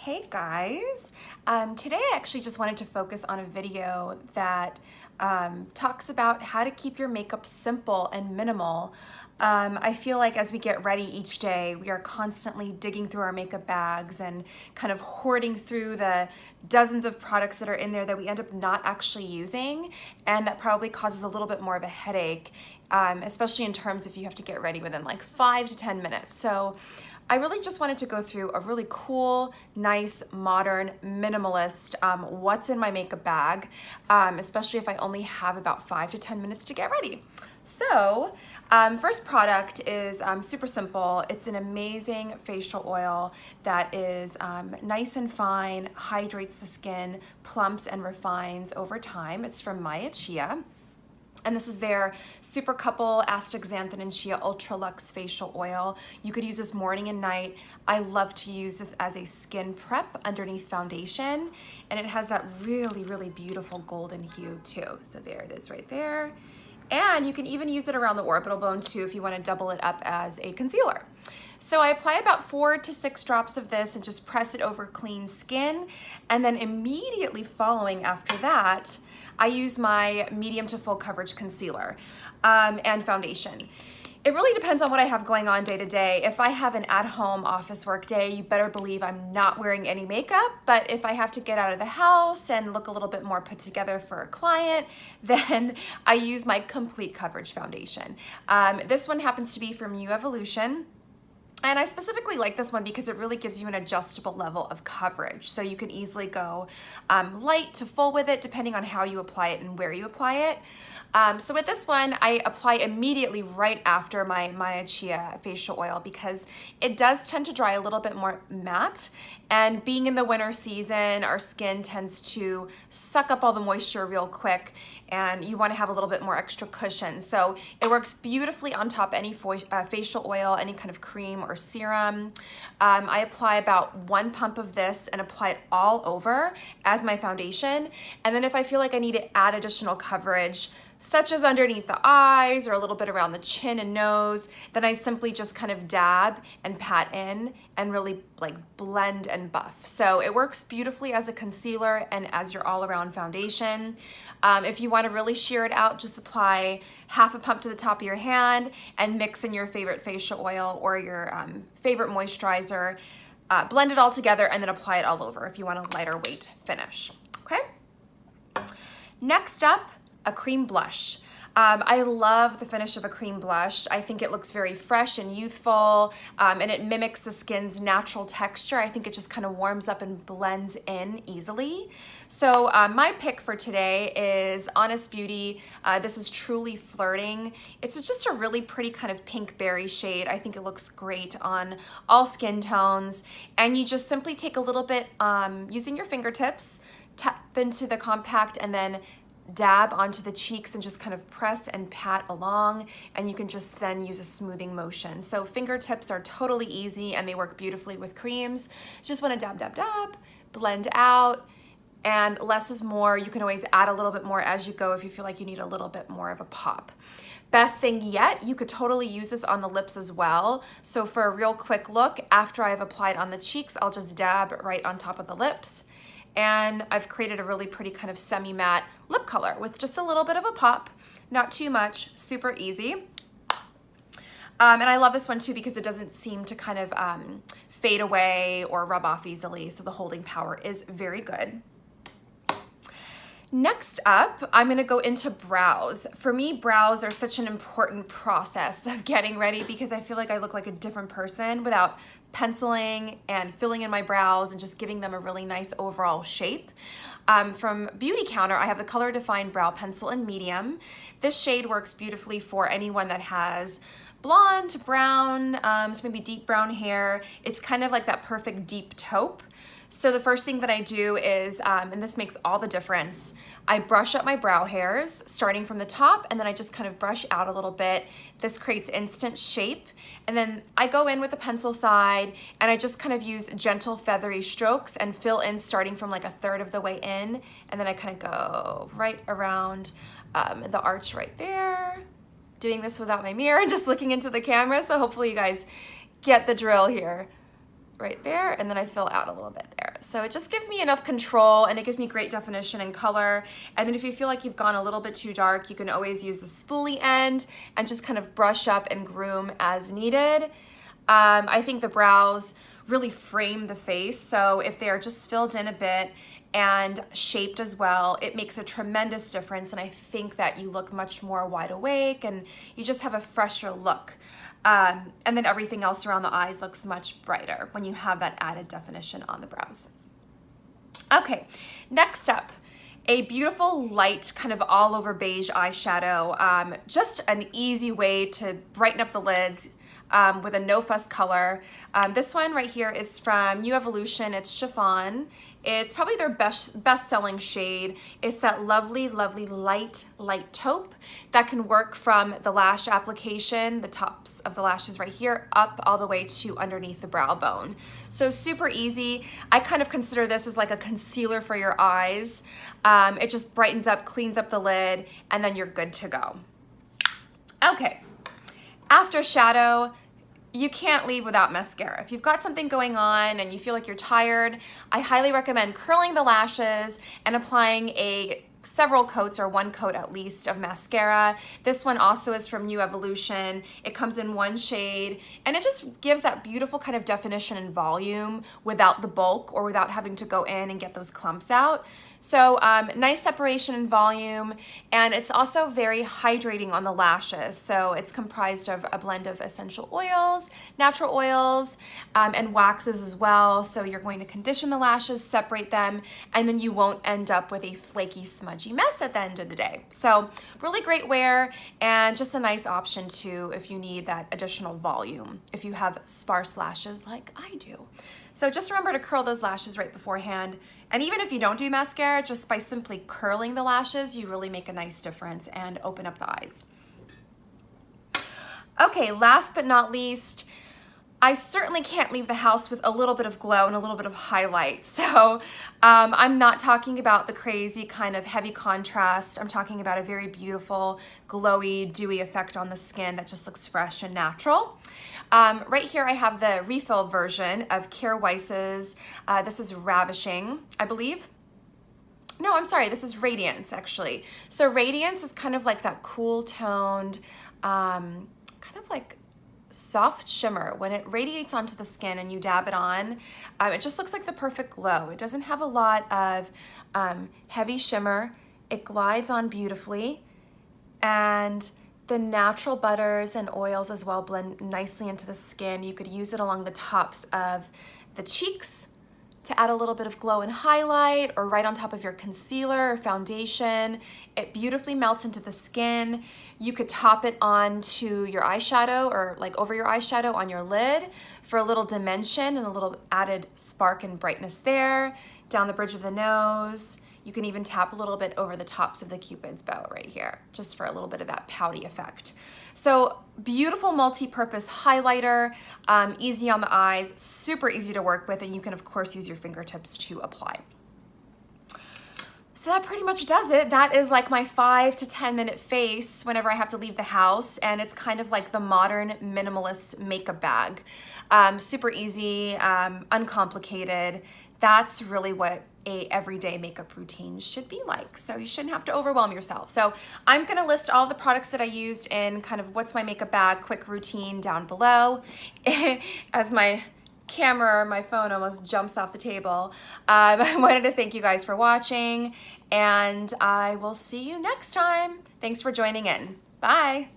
Hey guys, today I actually just wanted to focus on a video that talks about how to keep your makeup simple and minimal. I feel like as we get ready each day, we are constantly digging through our makeup bags and kind of hoarding through the dozens of products that are in there that we end up not actually using, and that probably causes a little bit more of a headache, especially in terms if you have to get ready within like 5 to 10 minutes. So I really just wanted to go through a really cool, nice, modern, minimalist what's in my makeup bag, especially if I only have about 5 to 10 minutes to get ready. So first product is super simple. It's an amazing facial oil that is nice and fine, hydrates the skin, plumps and refines over time. It's from Chia. And this is their Super Couple Astaxanthin and Chia Ultra Luxe Facial Oil. You could use this morning and night. I love to use this as a skin prep underneath foundation. And it has that really, really beautiful golden hue too. So there it is right there. And you can even use it around the orbital bone too if you want to double it up as a concealer. So I apply about 4 to 6 drops of this and just press it over clean skin. And then immediately following after that, I use my medium to full coverage concealer and foundation. It really depends on what I have going on day to day. If I have an at-home office work day, you better believe I'm not wearing any makeup. But if I have to get out of the house and look a little bit more put together for a client, then I use my complete coverage foundation. This one happens to be from New Evolution. And I specifically like this one because it really gives you an adjustable level of coverage. So you can easily go light to full with it depending on how you apply it and where you apply it. So with this one, I apply immediately right after my Chia facial oil because it does tend to dry a little bit more matte. And being in the winter season, our skin tends to suck up all the moisture real quick, and you want to have a little bit more extra cushion. So it works beautifully on top of any facial oil, any kind of cream or serum. I apply about 1 pump of this and apply it all over as my foundation. And then if I feel like I need to add additional coverage, such as underneath the eyes or a little bit around the chin and nose, then I simply just kind of dab and pat in and really like blend and buff. So it works beautifully as a concealer and as your all-around foundation. If you want to really sheer it out, just apply half a pump to the top of your hand and mix in your favorite facial oil or your favorite moisturizer. Blend it all together and then apply it all over if you want a lighter weight finish. Okay? Next up, a cream blush. I love the finish of a cream blush. I think it looks very fresh and youthful, and it mimics the skin's natural texture. I think it just kind of warms up and blends in easily. So my pick for today is Honest Beauty. This is Truly Flirting. It's just a really pretty kind of pink berry shade. I think it looks great on all skin tones. And you just simply take a little bit using your fingertips, tap into the compact, and then dab onto the cheeks and just kind of press and pat along, and you can just then use a smoothing motion. So fingertips are totally easy and they work beautifully with creams. Just want to dab, dab, dab, blend out, and less is more. You can always add a little bit more as you go if you feel like you need a little bit more of a pop. Best thing yet, you could totally use this on the lips as well. So for a real quick look, after I've applied on the cheeks, I'll just dab right on top of the lips. And I've created a really pretty kind of semi-matte lip color with just a little bit of a pop, not too much, super easy. And I love this one too because it doesn't seem to kind of fade away or rub off easily, so the holding power is very good. Next up, I'm gonna go into brows. For me, brows are such an important process of getting ready because I feel like I look like a different person without penciling and filling in my brows and just giving them a really nice overall shape. From Beautycounter, I have the Color Defined Brow Pencil in medium. This shade works beautifully for anyone that has blonde, brown, to maybe deep brown hair. It's kind of like that perfect deep taupe. So the first thing that I do is, and this makes all the difference, I brush up my brow hairs starting from the top, and then I just kind of brush out a little bit. This creates instant shape. And then I go in with the pencil side and I just kind of use gentle feathery strokes and fill in starting from like 1/3 of the way in. And then I kind of go right around the arch right there. Doing this without my mirror and just looking into the camera. So hopefully you guys get the drill here. Right there, and then I fill out a little bit there. So it just gives me enough control and it gives me great definition and color. And then if you feel like you've gone a little bit too dark, you can always use the spoolie end and just kind of brush up and groom as needed. I think the brows really frame the face. So if they are just filled in a bit and shaped as well, it makes a tremendous difference. And I think that you look much more wide awake and you just have a fresher look. And then everything else around the eyes looks much brighter when you have that added definition on the brows. Okay, next up, a beautiful light kind of all over beige eyeshadow. Just an easy way to brighten up the lids with a no fuss color. This one right here is from New Evolution. It's Chiffon. It's probably their best-selling shade. It's that lovely, lovely light taupe that can work from the lash application, the tops of the lashes right here, up all the way to underneath the brow bone. So super easy. I kind of consider this as like a concealer for your eyes. It just brightens up, cleans up the lid, and then you're good to go. Okay, after shadow, you can't leave without mascara. If you've got something going on and you feel like you're tired, I highly recommend curling the lashes and applying several coats or one coat at least of mascara. This one also is from New Evolution. It comes in one shade and it just gives that beautiful kind of definition and volume without the bulk or without having to go in and get those clumps out. So nice separation and volume, and it's also very hydrating on the lashes. So it's comprised of a blend of essential oils, natural oils, and waxes as well. So you're going to condition the lashes, separate them, and then you won't end up with a flaky, smudgy mess at the end of the day. So really great wear, and just a nice option too if you need that additional volume, if you have sparse lashes like I do. So just remember to curl those lashes right beforehand. And even if you don't do mascara, just by simply curling the lashes, you really make a nice difference and open up the eyes. Okay, last but not least, I certainly can't leave the house with a little bit of glow and a little bit of highlight. So I'm not talking about the crazy kind of heavy contrast. I'm talking about a very beautiful, glowy, dewy effect on the skin that just looks fresh and natural. Right here I have the refill version of Kjaer Weiss's, this is Ravishing, I believe. No, I'm sorry, this is Radiance actually. So Radiance is kind of like that cool toned, kind of like soft shimmer. When it radiates onto the skin and you dab it on, it just looks like the perfect glow. It doesn't have a lot of heavy shimmer. It glides on beautifully, and the natural butters and oils as well blend nicely into the skin. You could use it along the tops of the cheeks to add a little bit of glow and highlight, or right on top of your concealer or foundation. It beautifully melts into the skin. You could top it onto your eyeshadow or like over your eyeshadow on your lid for a little dimension and a little added spark and brightness there. Down the bridge of the nose. You can even tap a little bit over the tops of the Cupid's bow right here, just for a little bit of that pouty effect. So beautiful multi-purpose highlighter, easy on the eyes, super easy to work with, and you can of course use your fingertips to apply. So that pretty much does it. That is like my 5 to 10 minute face whenever I have to leave the house, and it's kind of like the modern minimalist makeup bag. Super easy, uncomplicated. That's really what a everyday makeup routine should be like. So you shouldn't have to overwhelm yourself. So I'm gonna list all the products that I used in kind of what's my makeup bag quick routine down below. As my camera, my phone almost jumps off the table. I wanted to thank you guys for watching, and I will see you next time. Thanks for joining in. Bye.